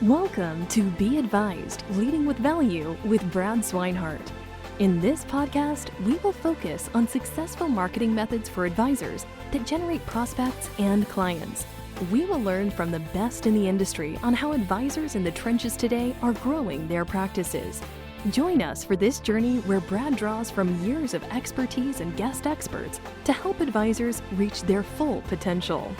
Welcome to Be Advised, Leading with Value with Brad Swineheart. In this podcast, we will focus on successful marketing methods for advisors that generate prospects and clients. We will learn from the best in the industry on how advisors in the trenches today are growing their practices. Join us for this journey where Brad draws from years of expertise and guest experts to help advisors reach their full potential.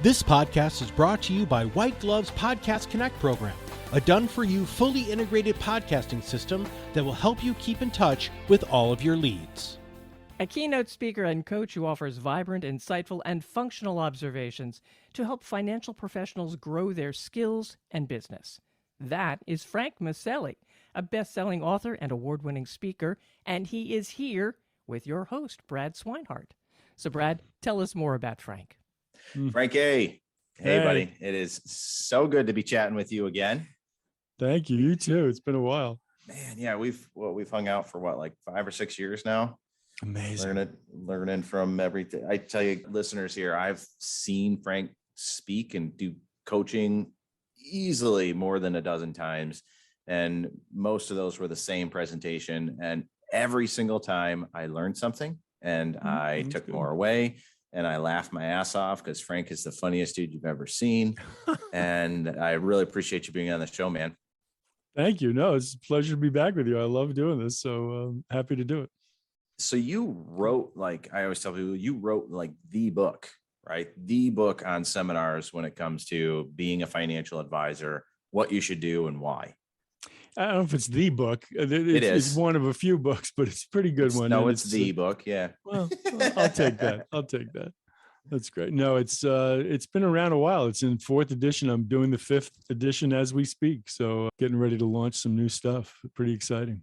This podcast is brought to you by White Glove's Podcast Connect program, a done-for-you, fully integrated podcasting system that will help you keep in touch with all of your leads. A keynote speaker and coach who offers vibrant, insightful, and functional observations to help financial professionals grow their skills and business. That is Frank Maselli, a best-selling author and award-winning speaker, and he is here with your host, Brad Swineheart. So, Brad, tell us more about Frank. Frank A. Hey, buddy. It is so good to be chatting with you again. Thank you. You too. It's been a while. Man, yeah, we've hung out for like 5 or 6 years now. Amazing. Learning from everything. I tell you, listeners here, I've seen Frank speak and do coaching easily more than a dozen times. And most of those were the same presentation. And every single time I learned something and I took more away. And I laughed my ass off because Frank is the funniest dude you've ever seen. And I really appreciate you being on the show, man. Thank you. No, it's a pleasure to be back with you. I love doing this. So happy to do it. So you wrote, like I always tell people, you wrote like the book, right? The book on seminars when it comes to being a financial advisor, what you should do and why. I don't know if it's the book. It is. It's one of a few books, but it's a pretty good one. No, it's the book. Yeah. Well, I'll take that. That's great. No, it's been around a while. It's in 4th edition. I'm doing the 5th edition as we speak. So getting ready to launch some new stuff. Pretty exciting.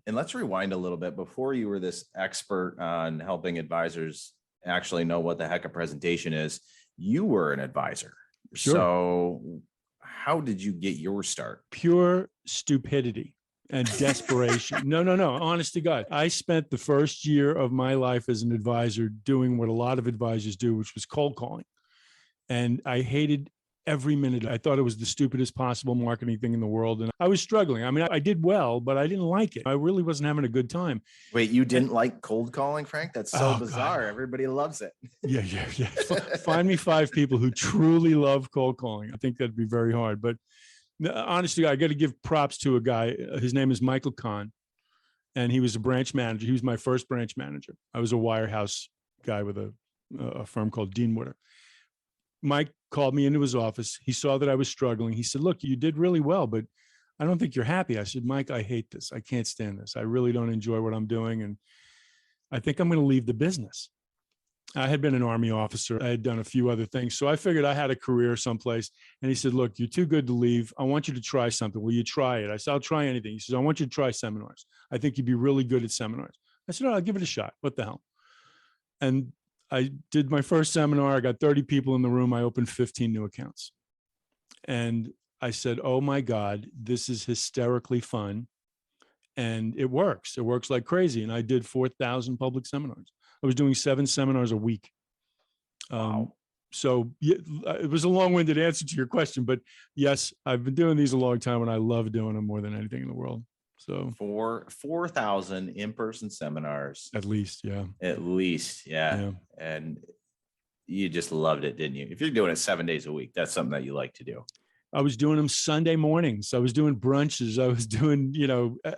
And let's rewind a little bit. Before you were this expert on helping advisors actually know what the heck a presentation is, you were an advisor. Sure. So how did you get your start? Pure stupidity and desperation. No. Honest to God. I spent the first year of my life as an advisor doing what a lot of advisors do, which was cold calling. And I hated every minute. I thought it was the stupidest possible marketing thing in the world. And I was struggling. I mean, I did well, but I didn't like it. I really wasn't having a good time. Wait, you didn't like cold calling, Frank? That's so bizarre. God. Everybody loves it. Yeah. Find me 5 people who truly love cold calling. I think that'd be very hard. But honestly, I got to give props to a guy. His name is Michael Kahn, and he was a branch manager. He was my first branch manager. I was a wirehouse guy with a firm called Dean Witter. Mike called me into his office. He saw that I was struggling. He said, "Look, you did really well, but I don't think you're happy." I said, "Mike, I hate this. I can't stand this. I really don't enjoy what I'm doing. And I think I'm going to leave the business." I had been an Army officer. I had done a few other things. So I figured I had a career someplace. And he said, "Look, you're too good to leave. I want you to try something. Will you try it?" I said, "I'll try anything." He says, "I want you to try seminars. I think you'd be really good at seminars." I said, "Oh, I'll give it a shot. What the hell?" And I did my first seminar. I got 30 people in the room. I opened 15 new accounts. And I said, "Oh my God, this is hysterically fun." And it works. It works like crazy. And I did 4,000 public seminars. I was doing 7 seminars a week. Wow. So yeah, it was a long-winded answer to your question, but yes, I've been doing these a long time and I love doing them more than anything in the world. So 4,000 in-person seminars. At least. Yeah. And you just loved it, didn't you? If you're doing it 7 days a week, that's something that you like to do. I was doing them Sunday mornings. I was doing brunches. I was doing,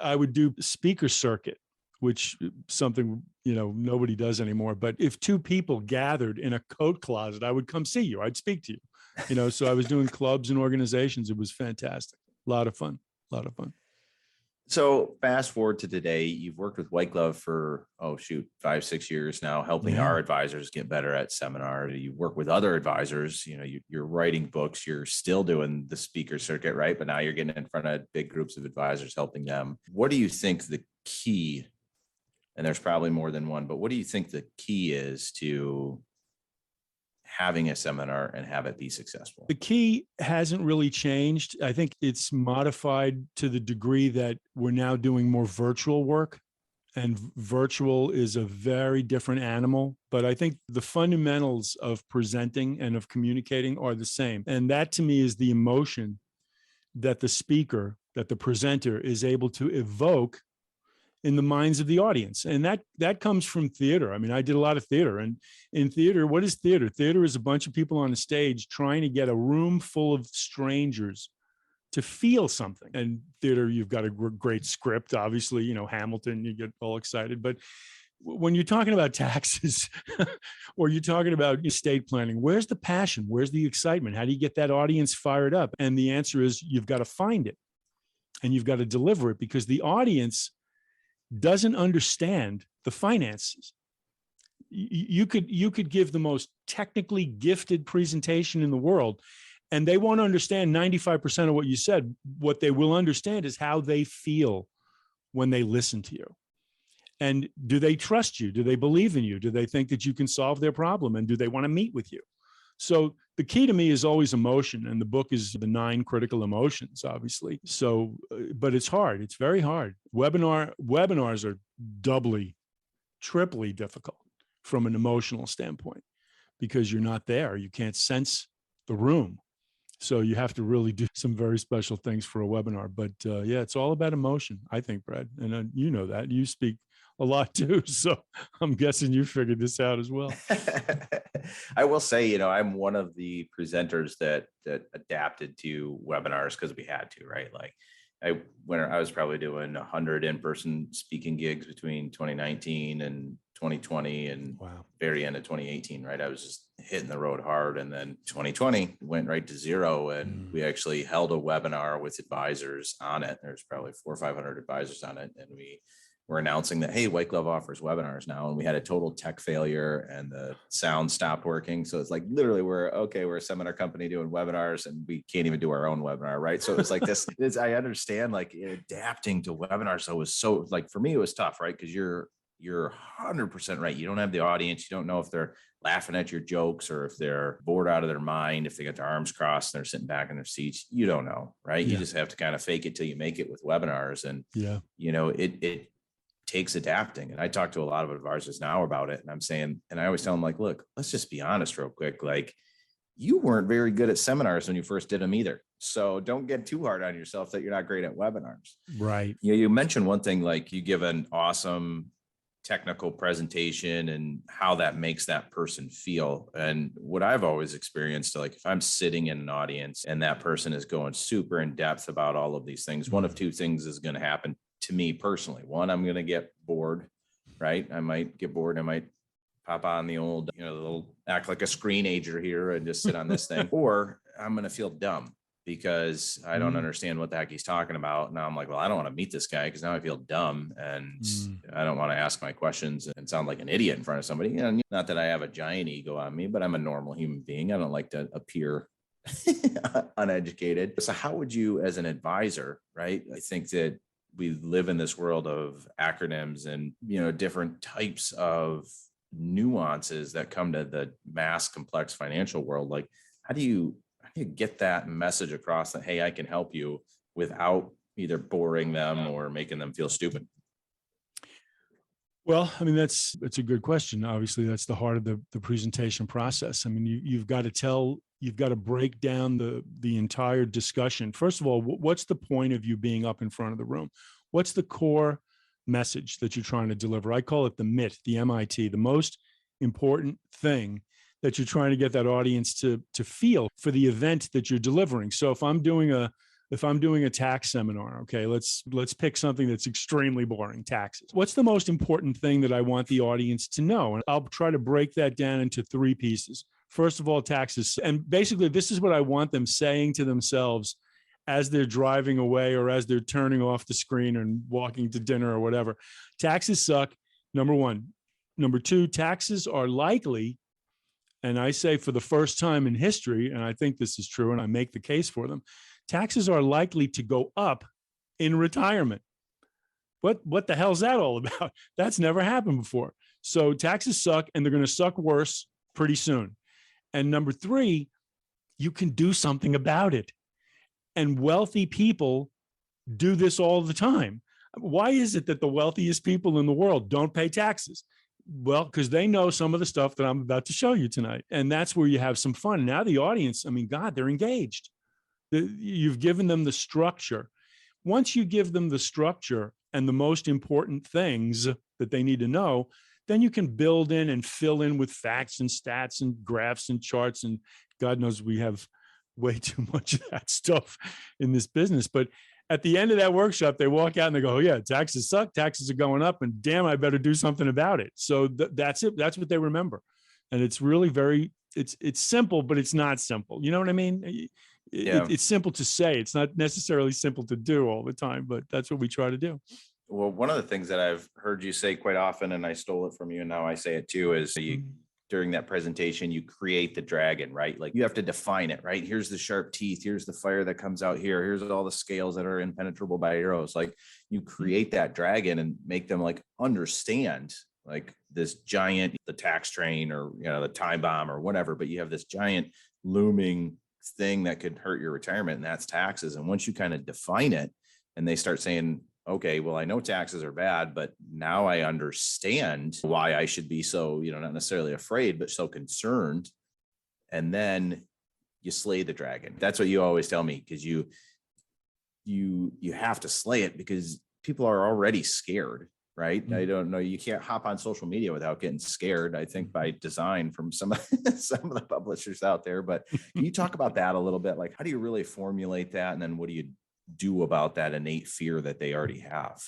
I would do speaker circuit, which something, nobody does anymore. But if 2 people gathered in a coat closet, I would come see you. I'd speak to you, so I was doing clubs and organizations. It was fantastic. A lot of fun. So fast forward to today, you've worked with White Glove for, 5-6 years now, helping our advisors get better at seminar. You work with other advisors, you're writing books, you're still doing the speaker circuit, right? But now you're getting in front of big groups of advisors, helping them. What do you think the key, and there's probably more than one, but what do you think the key is to having a seminar and have it be successful? The key hasn't really changed. I think it's modified to the degree that we're now doing more virtual work, and virtual is a very different animal. But I think the fundamentals of presenting and of communicating are the same. And that to me is the emotion that the speaker, that the presenter is able to evoke in the minds of the audience. And that comes from theater. I mean, I did a lot of theater, and in theater, what is theater? Theater is a bunch of people on a stage trying to get a room full of strangers to feel something. And theater, you've got a great script, obviously, Hamilton, you get all excited. But when you're talking about taxes or you're talking about estate planning, where's the passion? Where's the excitement? How do you get that audience fired up? And the answer is you've got to find it and you've got to deliver it, because the audience doesn't understand the finances. You could give the most technically gifted presentation in the world, and they won't understand 95% of what you said. What they will understand is how they feel when they listen to you. And do they trust you? Do they believe in you? Do they think that you can solve their problem? And do they want to meet with you? So the key to me is always emotion. And the book is the 9 critical emotions, obviously. So, but it's hard. It's very hard. Webinars are doubly, triply difficult from an emotional standpoint, because you're not there. You can't sense the room. So you have to really do some very special things for a webinar. But yeah, it's all about emotion, I think, Brad. And you know that. You speak a lot too. So I'm guessing you figured this out as well. I will say, I'm one of the presenters that adapted to webinars because we had to, right? Like when I was probably doing 100 in-person speaking gigs between 2019 and 2020 and very end of 2018, right? I was just hitting the road hard. And then 2020 went right to zero. And we actually held a webinar with advisors on it. There's probably 400 or 500 advisors on it. And we were announcing that, hey, White Glove offers webinars now. And we had a total tech failure and the sound stopped working. So it's like, literally we're a seminar company doing webinars and we can't even do our own webinar. Right. So it was like this, I understand, like adapting to webinars. So it was so, like, for me, it was tough, right? Because you're 100% right. You don't have the audience. You don't know if they're laughing at your jokes or if they're bored out of their mind, if they got their arms crossed and they're sitting back in their seats. You don't know, right? Yeah. You just have to kind of fake it till you make it with webinars. And, it takes adapting. And I talk to a lot of advisors now about it. And I'm saying, and I always tell them, like, look, let's just be honest real quick. Like, you weren't very good at seminars when you first did them either. So don't get too hard on yourself that you're not great at webinars. Right. You mentioned one thing, like you give an awesome technical presentation and how that makes that person feel. And what I've always experienced, like if I'm sitting in an audience and that person is going super in depth about all of these things, one of two things is going to happen to me personally. One, I'm going to get bored, right? I might get bored. I might pop on the old, little act like a screenager here and just sit on this thing, or I'm going to feel dumb because I don't understand what the heck he's talking about. Now I'm like, well, I don't want to meet this guy because now I feel dumb and I don't want to ask my questions and sound like an idiot in front of somebody. And not that I have a giant ego on me, but I'm a normal human being. I don't like to appear uneducated. So how would you, as an advisor, right? I think that we live in this world of acronyms and, different types of nuances that come to the mass complex financial world. Like, how do you get that message across that, hey, I can help you, without either boring them or making them feel stupid? Well, I mean, that's a good question. Obviously, that's the heart of the presentation process. I mean, you've got to break down the entire discussion. First of all, what's the point of you being up in front of the room? What's the core message that you're trying to deliver? I call it the MIT, the MIT, the most important thing that you're trying to get that audience to feel for the event that you're delivering. So if I'm doing a tax seminar, okay, let's pick something that's extremely boring, taxes. What's the most important thing that I want the audience to know? And I'll try to break that down into 3 pieces. First of all, taxes. And basically, this is what I want them saying to themselves as they're driving away or as they're turning off the screen and walking to dinner or whatever. Taxes suck, number 1. Number 2, taxes are likely, and I say for the first time in history, and I think this is true and I make the case for them, taxes are likely to go up in retirement. What the hell's that all about? That's never happened before. So taxes suck, and they're going to suck worse pretty soon. And number 3, you can do something about it. And wealthy people do this all the time. Why is it that the wealthiest people in the world don't pay taxes? Well, because they know some of the stuff that I'm about to show you tonight. And that's where you have some fun. Now the audience, I mean, God, they're engaged. You've given them the structure. Once you give them the structure and the most important things that they need to know, then you can build in and fill in with facts and stats and graphs and charts. And God knows we have way too much of that stuff in this business. But at the end of that workshop, they walk out and they go, oh yeah, taxes suck. Taxes are going up and damn, I better do something about it. So that's it. That's what they remember. And it's really it's simple, but it's not simple. You know what I mean? It's simple to say. It's not necessarily simple to do all the time, but that's what we try to do. Well, one of the things that I've heard you say quite often, and I stole it from you, and now I say it too, is during that presentation, you create the dragon, right? Like you have to define it, right? Here's the sharp teeth. Here's the fire that comes out here. Here's all the scales that are impenetrable by arrows. Like you create that dragon and make them like understand like this giant, the tax train or, the time bomb or whatever, but you have this giant looming thing that could hurt your retirement, and that's taxes. And once you kind of define it and they start saying, okay, well, I know taxes are bad, but now I understand why I should be so, not necessarily afraid, but so concerned. And then you slay the dragon. That's what you always tell me, because you have to slay it because people are already scared, right? I don't know. You can't hop on social media without getting scared, I think by design from some of the publishers out there. But can you talk about that a little bit? Like, how do you really formulate that? And then what do you do about that innate fear that they already have?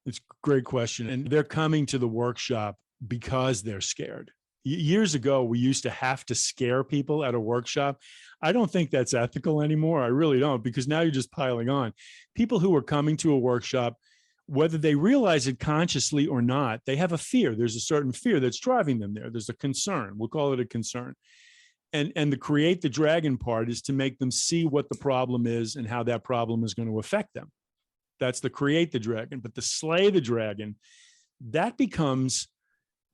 It's a great question. And they're coming to the workshop because they're scared. Years ago, we used to have to scare people at a workshop. I don't think that's ethical anymore. I really don't, because now you're just piling on. People who are coming to a workshop, whether they realize it consciously or not, they have a fear. There's a certain fear that's driving them there. There's a concern. We'll call it a concern. And the create the dragon part is to make them see what the problem is and how that problem is going to affect them. That's the create the dragon. But the slay the dragon, that becomes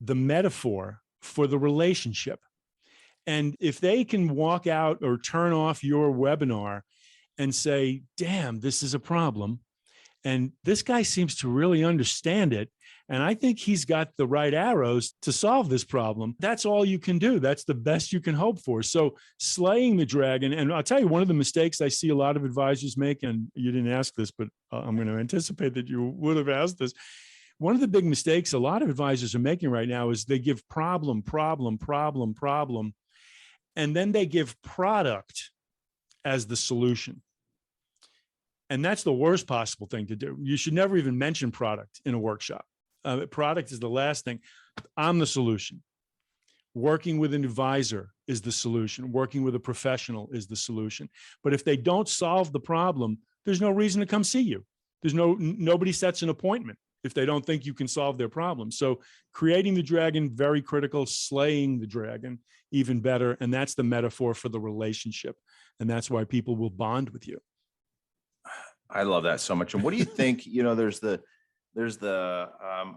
the metaphor for the relationship. And if they can walk out or turn off your webinar and say, damn, this is a problem, and this guy seems to really understand it, and I think he's got the right arrows to solve this problem, that's all you can do. That's the best you can hope for. So slaying the dragon, and I'll tell you, one of the mistakes I see a lot of advisors make, and you didn't ask this, but I'm going to anticipate that you would have asked this. One of the big mistakes a lot of advisors are making right now is they give problem, and then they give product as the solution. And that's the worst possible thing to do. You should never even mention product in a workshop. Product is the last thing. I'm the solution. Working with an advisor is the solution. Working with a professional is the solution. But if they don't solve the problem, there's no reason to come see you. Nobody sets an appointment if they don't think you can solve their problem. So creating the dragon, very critical. Slaying the dragon, even better. And that's the metaphor for the relationship. And that's why people will bond with you. I love that so much. And what do you think, there's the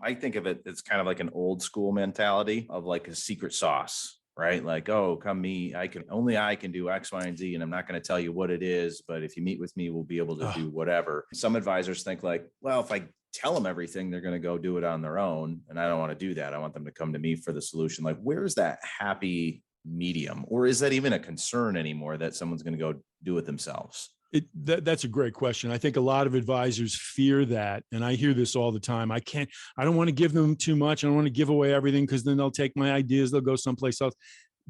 I think of it, it's kind of like an old school mentality of like a secret sauce, right? Like, oh, come me, I can do X, Y, and Z, and I'm not going to tell you what it is, but if you meet with me, we'll be able to do whatever. Some advisors think like, well, if I tell them everything, they're going to go do it on their own. And I don't want to do that. I want them to come to me for the solution. Like, where's that happy medium? Or is that even a concern anymore that someone's going to go do it themselves? That's a great question. I think a lot of advisors fear that. And I hear this all the time. I don't want to give them too much. I don't want to give away everything because then they'll take my ideas. They'll go someplace else.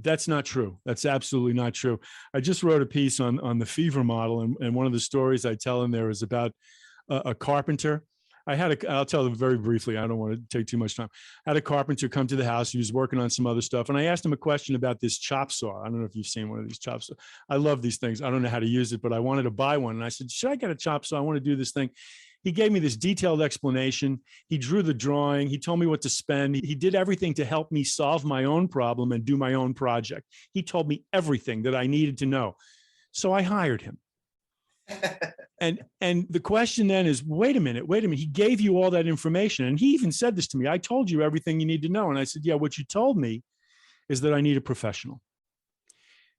That's not true. That's absolutely not true. I just wrote a piece on the fever model. And one of the stories I tell in there is about a carpenter. I'll tell them very briefly. I don't want to take too much time. I had a carpenter come to the house. He was working on some other stuff. And I asked him a question about this chop saw. I don't know if you've seen one of these chop saws. I love these things. I don't know how to use it, but I wanted to buy one. And I said, should I get a chop saw? I want to do this thing. He gave me this detailed explanation. He drew the drawing. He told me what to spend. He did everything to help me solve my own problem and do my own project. He told me everything that I needed to know. So I hired him. And the question then is, wait a minute. He gave you all that information. And he even said this to me. I told you everything you need to know. And I said, yeah, what you told me is that I need a professional.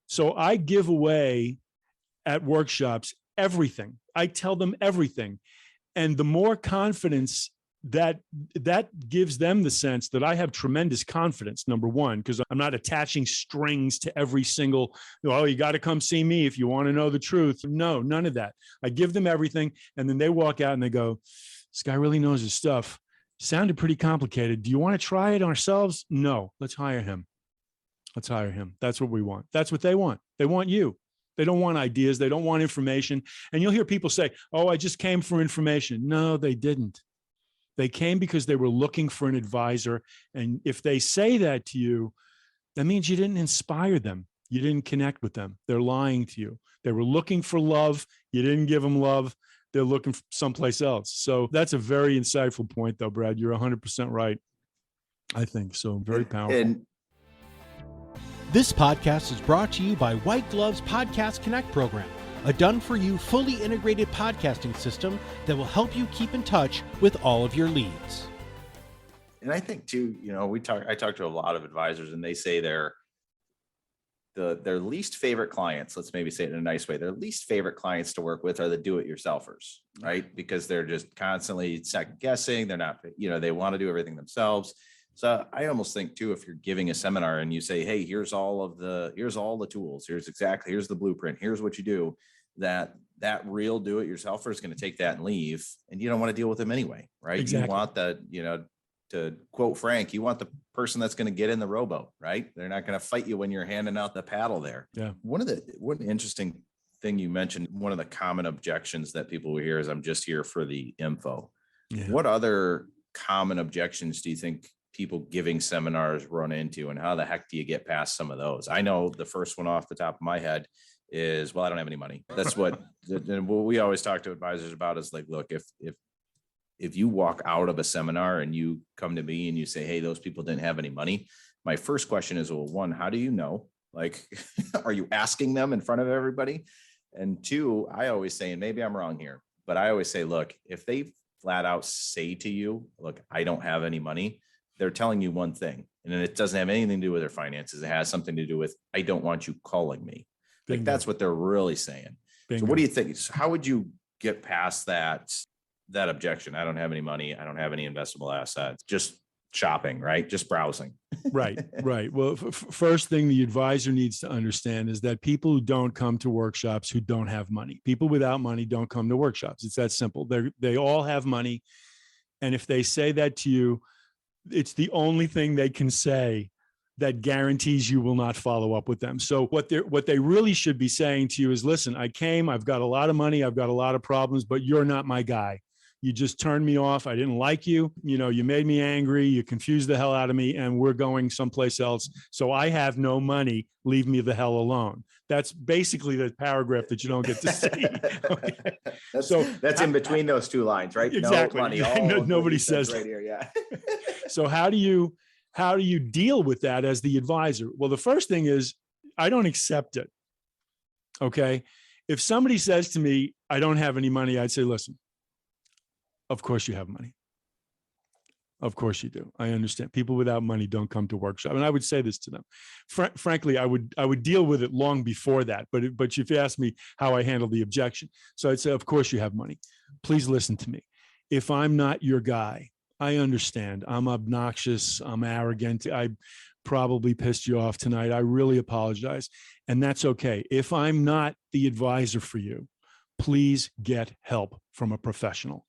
So I give away at workshops everything. I tell them everything. And the more confidence that gives them the sense that I have tremendous confidence, number one, because I'm not attaching strings to every single, oh, you got to come see me if you want to know the truth. No, none of that. I give them everything. And then they walk out and they go, this guy really knows his stuff. Sounded pretty complicated. Do you want to try it ourselves? No, let's hire him. Let's hire him. That's what we want. That's what they want. They want you. They don't want ideas. They don't want information. And you'll hear people say, oh, I just came for information. No, they didn't. They came because they were looking for an advisor. And if they say that to you, that means you didn't inspire them. You didn't connect with them. They're lying to you. They were looking for love. You didn't give them love. They're looking for someplace else. So that's a very insightful point, though, Brad. You're 100% right. I think so. Very powerful. This podcast is brought to you by White Glove's Podcast Connect program, a done-for-you, fully integrated podcasting system that will help you keep in touch with all of your leads. And I think too, I talk to a lot of advisors, and they say their least favorite clients, let's maybe say it in a nice way, their least favorite clients to work with are the do-it-yourselfers, right? Because they're just constantly second guessing. They're not, they want to do everything themselves. So I almost think too, if you're giving a seminar and you say, hey, here's all the tools, here's the blueprint, here's what you do, that real do-it-yourselfer is going to take that and leave, and you don't want to deal with them anyway, right? Exactly. You want that, to quote Frank, you want the person that's going to get in the rowboat, right? They're not going to fight you when you're handing out the paddle there. Yeah. One interesting thing you mentioned, one of the common objections that people will hear is, I'm just here for the info. Yeah. What other common objections do you think people giving seminars run into, and how the heck do you get past some of those? I know the first one off the top of my head is, well, I don't have any money. That's what we always talk to advisors about, is like, look, if you walk out of a seminar and you come to me and you say, hey, those people didn't have any money, my first question is, well, one, how do you know? Like, are you asking them in front of everybody? And two, I always say, and maybe I'm wrong here, but I always say, look, if they flat out say to you, look, I don't have any money, they're telling you one thing, and it doesn't have anything to do with their finances. It has something to do with, I don't want you calling me. Like, that's what they're really saying. Bingo. So what do you think? How would you get past that objection? I don't have any money. I don't have any investable assets. Just shopping, right? Just browsing. Right. Well, first thing the advisor needs to understand is that people who don't come to workshops who don't have money, people without money don't come to workshops. It's that simple. They all have money. And if they say that to you, it's the only thing they can say that guarantees you will not follow up with them. So what they really should be saying to you is, listen, I came, I've got a lot of money, I've got a lot of problems, but you're not my guy. You just turned me off. I didn't like you. You made me angry. You confused the hell out of me, and we're going someplace else. So I have no money. Leave me the hell alone. That's basically the paragraph that you don't get to see. Okay. That's in between those two lines, right? Exactly. No money. Nobody says right here. Yeah. So how do you deal with that as the advisor? Well, the first thing is, I don't accept it. Okay. If somebody says to me, I don't have any money, I'd say, listen, of course you have money. Of course you do. I understand. People without money don't come to workshop. And I would say this to them. Frankly, I would deal with it long before that. But if you ask me how I handle the objection, so I'd say, of course you have money. Please listen to me. If I'm not your guy, I understand. I'm obnoxious. I'm arrogant. I probably pissed you off tonight. I really apologize. And that's okay. If I'm not the advisor for you, please get help from a professional.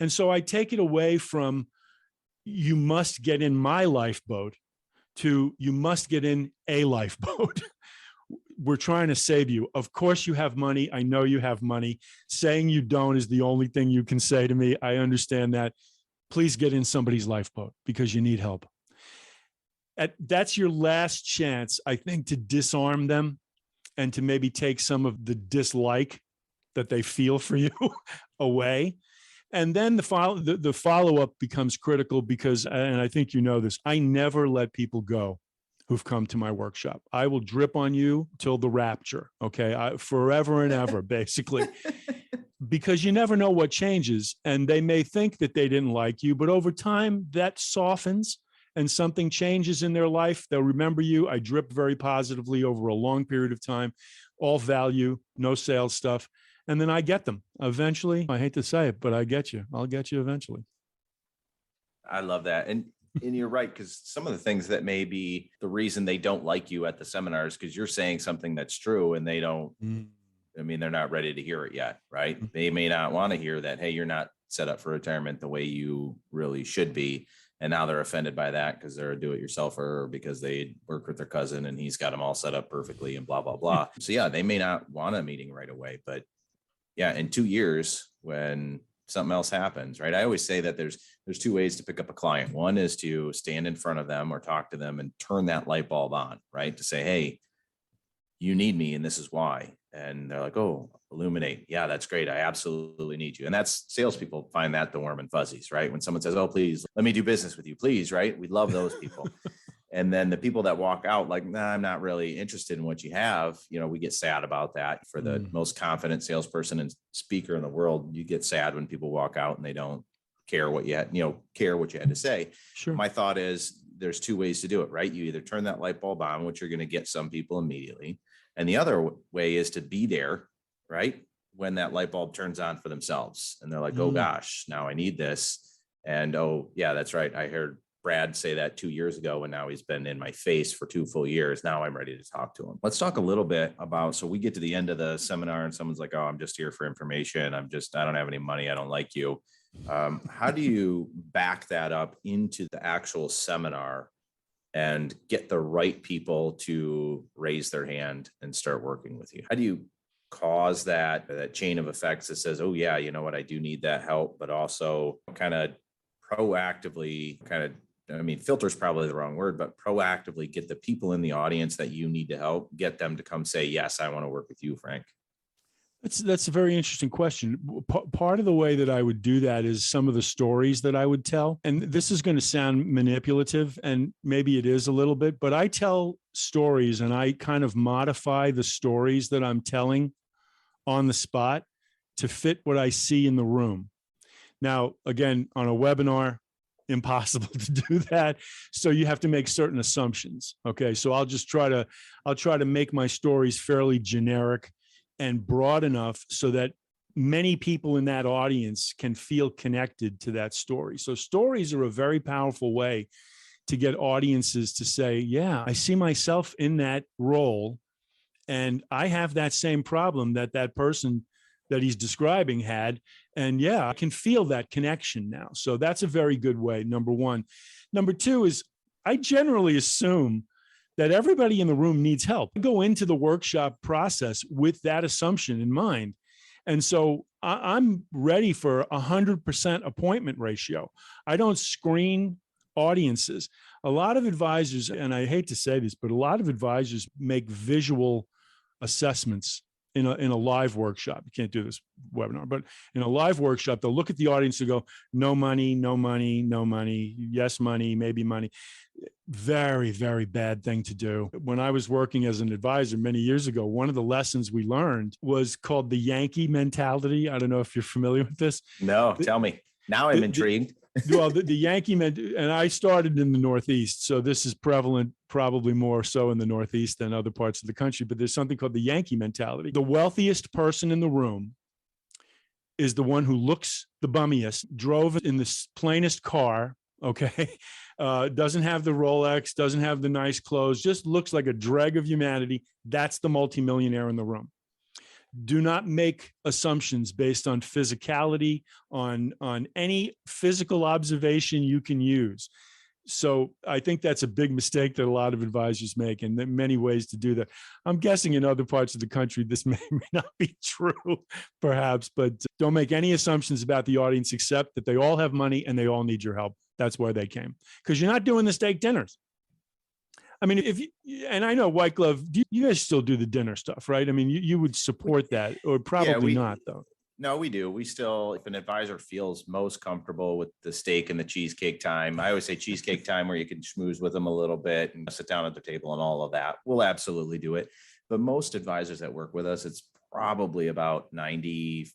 And so I take it away from, you must get in my lifeboat, to you must get in a lifeboat. We're trying to save you. Of course you have money. I know you have money. Saying you don't is the only thing you can say to me. I understand that. Please get in somebody's lifeboat because you need help. That's your last chance, I think, to disarm them and to maybe take some of the dislike that they feel for you away. And then the follow-up becomes critical because, and I think you know this, I never let people go who've come to my workshop. I will drip on you till the rapture, okay? Forever and ever, basically. Because you never know what changes. And they may think that they didn't like you, but over time that softens and something changes in their life. They'll remember you. I drip very positively over a long period of time, all value, no sales stuff. And then I get them eventually. I hate to say it, but I get you. I'll get you eventually. I love that. And you're right, because some of the things that may be the reason they don't like you at the seminars, because you're saying something that's true and they don't, I mean, they're not ready to hear it yet, right? They may not want to hear that, hey, you're not set up for retirement the way you really should be. And now they're offended by that because they're a do-it-yourselfer, or because they work with their cousin and he's got them all set up perfectly and blah, blah, blah. So yeah, they may not want a meeting right away, but yeah, in 2 years, when something else happens, right? I always say that there's two ways to pick up a client. One is to stand in front of them or talk to them and turn that light bulb on, right? To say, hey, you need me and this is why. And they're like, oh, illuminate. Yeah, that's great. I absolutely need you. And that's, salespeople find that the warm and fuzzies, right? When someone says, oh, please let me do business with you, please, right? We love those people. And then the people that walk out like, nah, I'm not really interested in what you have. You know, we get sad about that. For the most confident salesperson and speaker in the world, you get sad when people walk out and they don't care what you had, care what you had to say. Sure. My thought is there's two ways to do it, right? You either turn that light bulb on, which you're going to get some people immediately. And the other way is to be there, right? When that light bulb turns on for themselves and they're like, oh gosh, now I need this. And oh yeah, that's right. I heard Brad say that 2 years ago, and now he's been in my face for 2 full years. Now I'm ready to talk to him. Let's talk a little bit about, so we get to the end of the seminar and someone's like, oh, I'm just here for information. I don't have any money. I don't like you. How do you back that up into the actual seminar and get the right people to raise their hand and start working with you? How do you cause that chain of effects that says, oh yeah, you know what, I do need that help, but also kind of proactively filter is probably the wrong word, but proactively get the people in the audience that you need to help, get them to come say, yes, I want to work with you, Frank? That's a very interesting question. Part of the way that I would do that is some of the stories that I would tell. And this is going to sound manipulative, and maybe it is a little bit, but I tell stories and I kind of modify the stories that I'm telling on the spot to fit what I see in the room. Now, again, on a webinar, impossible to do that. So you have to make certain assumptions. Okay. So I'll try to make my stories fairly generic and broad enough so that many people in that audience can feel connected to that story. So stories are a very powerful way to get audiences to say, yeah, I see myself in that role. And I have that same problem that person that he's describing had. And yeah, I can feel that connection now. So that's a very good way, number one. Number two is I generally assume that everybody in the room needs help. I go into the workshop process with that assumption in mind. And so I'm ready for 100% appointment ratio. I don't screen audiences. A lot of advisors, and I hate to say this, but a lot of advisors make visual assessments in a live workshop. You can't do this webinar, but in a live workshop, they'll look at the audience and go, no money, no money, no money, yes money, maybe money. Very, very bad thing to do. When I was working as an advisor many years ago, one of the lessons we learned was called the Yankee Mentality. I don't know if you're familiar with this. No, tell me. Now I'm intrigued. Well, the Yankee and I started in the Northeast, so this is prevalent, probably more so in the Northeast than other parts of the country, but there's something called the Yankee mentality. The wealthiest person in the room is the one who looks the bummiest, drove in the plainest car, okay, doesn't have the Rolex, doesn't have the nice clothes, just looks like a dreg of humanity. That's the multimillionaire in the room. Do not make assumptions based on physicality, on any physical observation you can use. So I think that's a big mistake that a lot of advisors make, and there are many ways to do that. I'm guessing in other parts of the country, this may not be true, perhaps, but don't make any assumptions about the audience except that they all have money and they all need your help. That's where they came. Because you're not doing the steak dinners. I mean, and I know White Glove, you guys still do the dinner stuff, right? I mean, you would support that, or probably not, though. No, we do. We still, if an advisor feels most comfortable with the steak and the cheesecake time, I always say cheesecake time where you can schmooze with them a little bit and sit down at the table and all of that, we'll absolutely do it. But most advisors that work with us, it's probably about 95%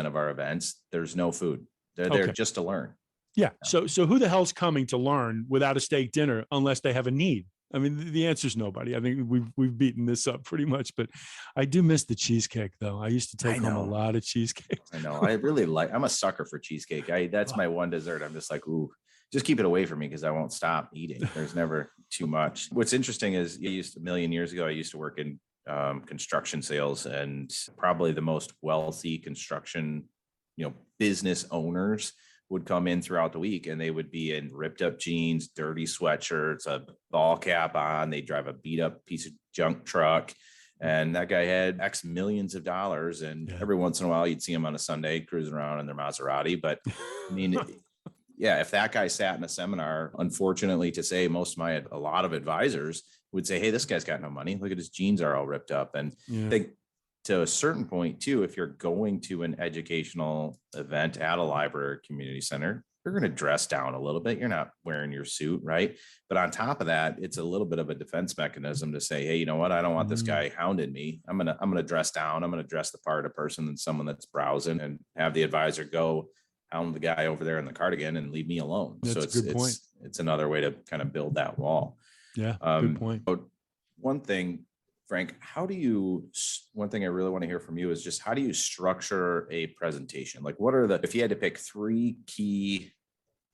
of our events, there's no food. They're there just to learn. Yeah. So who the hell's coming to learn without a steak dinner unless they have a need? I mean, the answer is nobody. I think we've beaten this up pretty much, but I do miss the cheesecake though. I used to take home a lot of cheesecake. I know. I'm a sucker for cheesecake. That's my one dessert. I'm just like, ooh, just keep it away from me because I won't stop eating. There's never too much. What's interesting is a million years ago, I used to work in construction sales, and probably the most wealthy construction, business owners would come in throughout the week, and they would be in ripped up jeans, dirty sweatshirts, a ball cap on. They drive a beat up piece of junk truck. And that guy had X millions of dollars. And every once in a while you'd see him on a Sunday cruising around in their Maserati. But I mean, yeah, if that guy sat in a seminar, unfortunately to say, a lot of advisors would say, hey, this guy's got no money. Look at his jeans are all ripped up. And I think to a certain point too, if you're going to an educational event at a library or community center, you're going to dress down a little bit. You're not wearing your suit, right? But on top of that, it's a little bit of a defense mechanism to say, hey, you know what? I don't want this guy hounding me. I'm going to dress down. I'm going to dress the part of a person than someone that's browsing, and have the advisor go hound the guy over there in the cardigan and leave me alone. That's so a good point. It's another way to kind of build that wall. Yeah. Good point. But one thing, Frank, one thing I really want to hear from you is just how do you structure a presentation? Like if you had to pick 3 key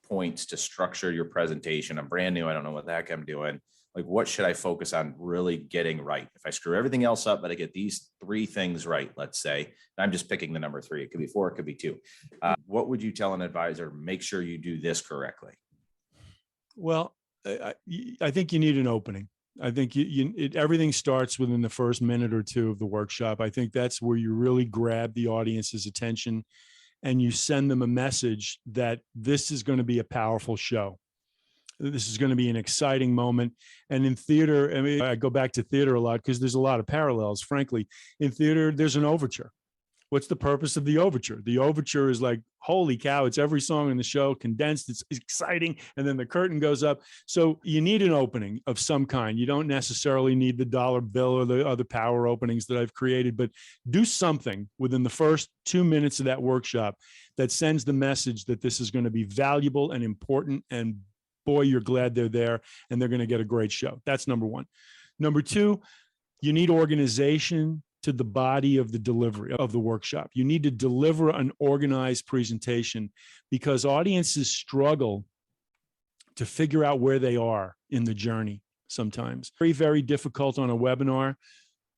points to structure your presentation, I'm brand new, I don't know what the heck I'm doing. Like, what should I focus on really getting right? If I screw everything else up, but I get these 3 things right, let's say, and I'm just picking the number 3, it could be 4, it could be 2. What would you tell an advisor? Make sure you do this correctly. Well, I think you need an opening. I think everything starts within the first minute or 2 of the workshop. I think that's where you really grab the audience's attention and you send them a message that this is going to be a powerful show. This is going to be an exciting moment. And in theater, I mean, I go back to theater a lot because there's a lot of parallels, frankly. In theater, there's an overture. What's the purpose of the overture? The overture is like, holy cow, it's every song in the show condensed. It's exciting. And then the curtain goes up. So you need an opening of some kind. You don't necessarily need the dollar bill or the other power openings that I've created, but do something within the first 2 minutes of that workshop that sends the message that this is going to be valuable and important. And boy, you're glad they're there and they're going to get a great show. That's number 1. Number 2, you need organization to the body of the delivery of the workshop. You need to deliver an organized presentation because audiences struggle to figure out where they are in the journey sometimes. Very, very difficult on a webinar,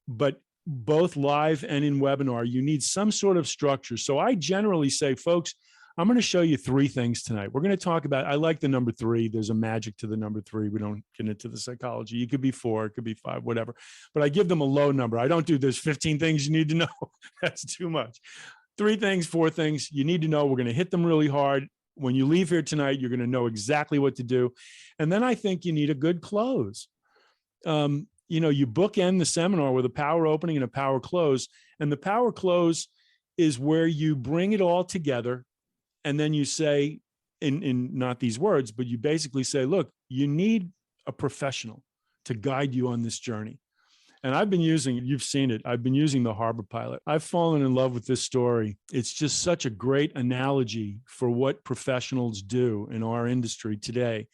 but both live and in webinar, you need some sort of structure. So I generally say, folks, I'm going to show you 3 things tonight. We're going to talk about, I like the number 3. There's a magic to the number 3. We don't get into the psychology. It could be 4, it could be 5, whatever. But I give them a low number. I don't do there's 15 things you need to know. That's too much. 3 things, 4 things you need to know. We're going to hit them really hard. When you leave here tonight, you're going to know exactly what to do. And then I think you need a good close. You bookend the seminar with a power opening and a power close. And the power close is where you bring it all together. And then you say, in not these words, but you basically say, look, you need a professional to guide you on this journey. And you've seen it, I've been using the Harbor Pilot. I've fallen in love with this story. It's just such a great analogy for what professionals do in our industry today.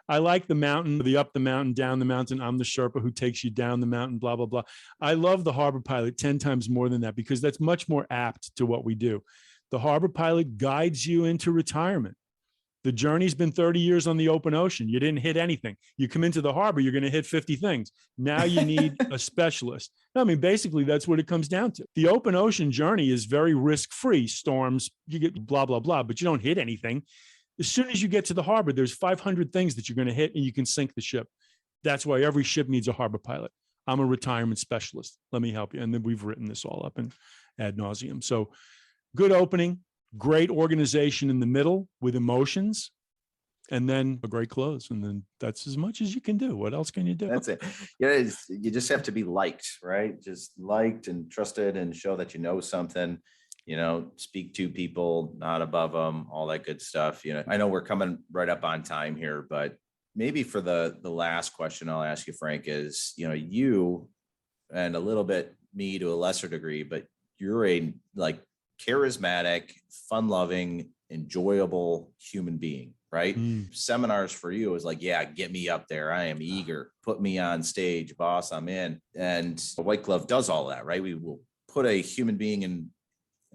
I like the mountain, the up the mountain, down the mountain. I'm the Sherpa who takes you down the mountain, blah, blah, blah. I love the Harbor Pilot 10 times more than that because that's much more apt to what we do. The Harbor Pilot guides you into retirement. The journey's been 30 years on the open ocean. You didn't hit anything. You come into the harbor, you're going to hit 50 things. Now you need a specialist. I mean, basically, that's what it comes down to. The open ocean journey is very risk-free. Storms, you get blah, blah, blah, but you don't hit anything. As soon as you get to the harbor, there's 500 things that you're going to hit and you can sink the ship. That's why every ship needs a Harbor Pilot. I'm a retirement specialist. Let me help you. And then we've written this all up in ad nauseum. So good opening, great organization in the middle with emotions, and then a great close. And then that's as much as you can do. What else can you do? That's it. Yeah, you just have to be liked, right? Just liked and trusted and show that you know something, speak to people, not above them, all that good stuff. I know we're coming right up on time here, but maybe for the last question I'll ask you, Frank, is, you and a little bit me to a lesser degree, but you're a charismatic, fun-loving, enjoyable human being. right? Seminars for you is like, yeah, get me up there. I am eager. Put me on stage, boss, I'm in. And White Glove does all that, right? We will put a human being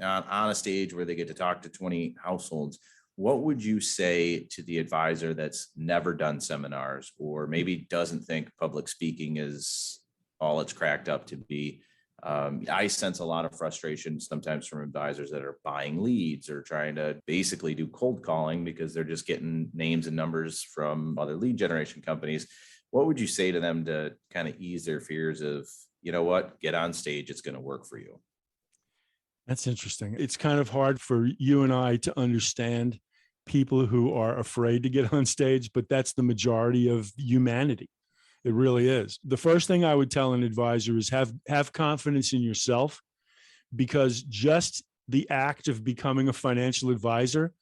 on a stage where they get to talk to 20 households. What would you say to the advisor that's never done seminars or maybe doesn't think public speaking is all it's cracked up to be? I sense a lot of frustration sometimes from advisors that are buying leads or trying to basically do cold calling because they're just getting names and numbers from other lead generation companies. What would you say to them to kind of ease their fears of, you know what, get on stage, it's going to work for you? That's interesting. It's kind of hard for you and I to understand people who are afraid to get on stage, but that's the majority of humanity. It really is. The first thing I would tell an advisor is have confidence in yourself, because just the act of becoming a financial advisor,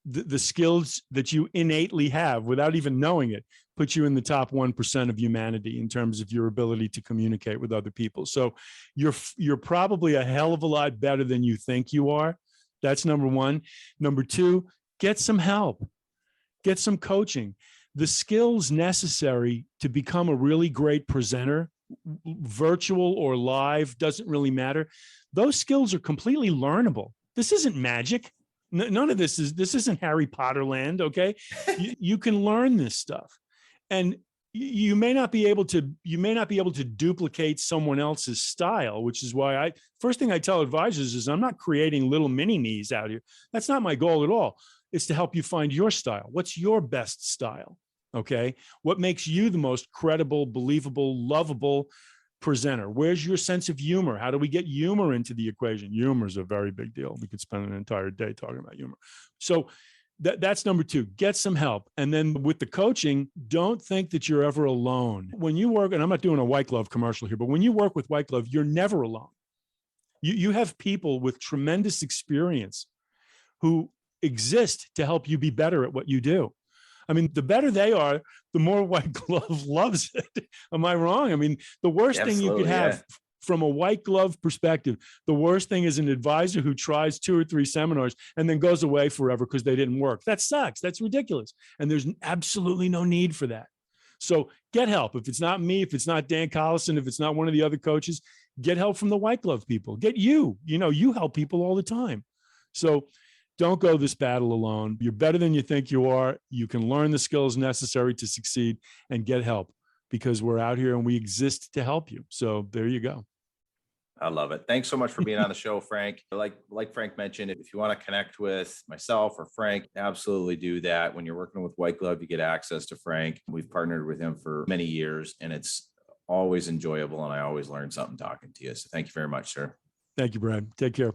the skills that you innately have without even knowing it, put you in the top 1% of humanity in terms of your ability to communicate with other people. So you're probably a hell of a lot better than you think you are. That's number one. Number two, get some help, get some coaching. The skills necessary to become a really great presenter, virtual or live, doesn't really matter. Those skills are completely learnable. This isn't magic. None of this isn't Harry Potter land. Okay. You can learn this stuff, and you may not be able to duplicate someone else's style, which is why first thing I tell advisors is I'm not creating little mini me's out here. That's not my goal at all. It's to help you find your style. What's your best style? Okay. What makes you the most credible, believable, lovable presenter? Where's your sense of humor? How do we get humor into the equation? Humor is a very big deal. We could spend an entire day talking about humor. So that's number two, get some help. And then with the coaching, don't think that you're ever alone. When you work, and I'm not doing a White Glove commercial here, but when you work with White Glove, you're never alone. You have people with tremendous experience who exist to help you be better at what you do. I mean, the better they are, the more White Glove loves it. Am I wrong? I mean, the worst thing you could have from a White Glove perspective, the worst thing is an advisor who tries 2 or 3 seminars and then goes away forever because they didn't work. That sucks. That's ridiculous. And there's absolutely no need for that. So get help. If it's not me, if it's not Dan Collison, if it's not one of the other coaches, get help from the White Glove people. Get you help people all the time. So don't go this battle alone. You're better than you think you are. You can learn the skills necessary to succeed and get help, because we're out here and we exist to help you. So there you go. I love it. Thanks so much for being on the show, Frank. Like Frank mentioned, if you want to connect with myself or Frank, absolutely do that. When you're working with White Glove, you get access to Frank. We've partnered with him for many years, and it's always enjoyable, and I always learn something talking to you. So thank you very much, sir. Thank you, Brad. Take care.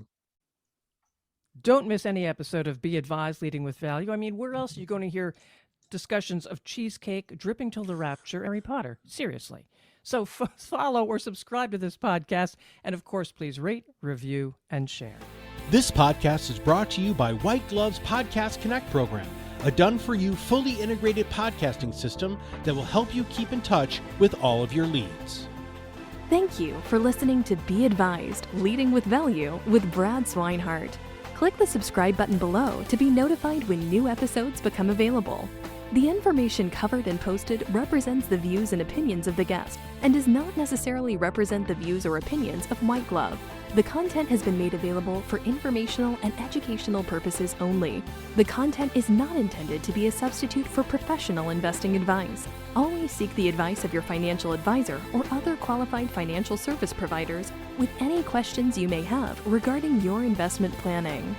Don't miss any episode of Be Advised, Leading with Value. I mean, where else are you going to hear discussions of cheesecake, dripping till the rapture, Harry Potter? Seriously. So follow or subscribe to this podcast. And of course, please rate, review, and share. This podcast is brought to you by White Glove's Podcast Connect program, a done-for-you, fully integrated podcasting system that will help you keep in touch with all of your leads. Thank you for listening to Be Advised, Leading with Value with Brad Swineheart. Click the subscribe button below to be notified when new episodes become available. The information covered and posted represents the views and opinions of the guest and does not necessarily represent the views or opinions of White Glove. The content has been made available for informational and educational purposes only. The content is not intended to be a substitute for professional investing advice. Always seek the advice of your financial advisor or other qualified financial service providers with any questions you may have regarding your investment planning.